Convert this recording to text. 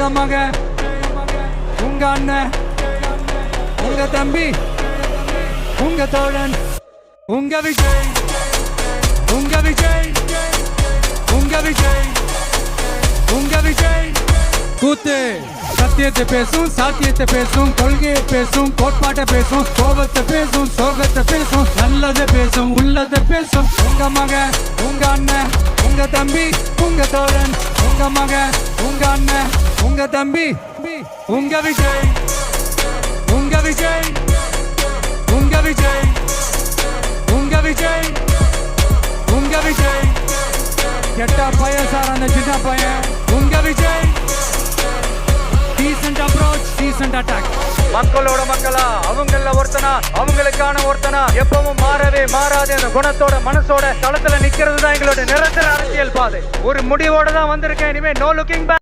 உங்க மகன், உங்க அண்ணன், உங்க தம்பி, உங்க தோழன், உங்க விஜய், உங்க விஜய், உங்க விஜய், உங்க விஜய். கூத்து சத்தியத்தை பேசும், சாத்தியத்தை பேசும், கொள்கையை பேசும், கோட்பாட்டை பேசும், கோபத்தை பேசும், சோகத்தை பேசும், நல்லதை பேசும், உள்ளதை பேசும். உங்க மகன், உங்க அண்ணன், உங்க தம்பி, உங்க தோழன், உங்க மகன், உங்க அண்ணன், உங்க தம்பி, உங்க விஜய், உங்க விஜய், உங்க விஜய், உங்க விஜய், உங்க விஜய். கெட்ட பையன் சார் அந்த சின்ன பையன். உங்க Vijay. Decent approach, decent attack. மக்களோட மக்களா, அவங்கள ஒருத்தனா, அவங்களுக்கான ஒருத்தனா, எப்பவும் மாறவே மாறாத அந்த குணத்தோட மனசோட தளத்துல நிக்கிறது தான் எங்களோட நிரந்தர அரசியல் பாதை. ஒரு முடிவோட தான் வந்திருக்கேன். இனிமே நோ லுக்கிங் பேக்.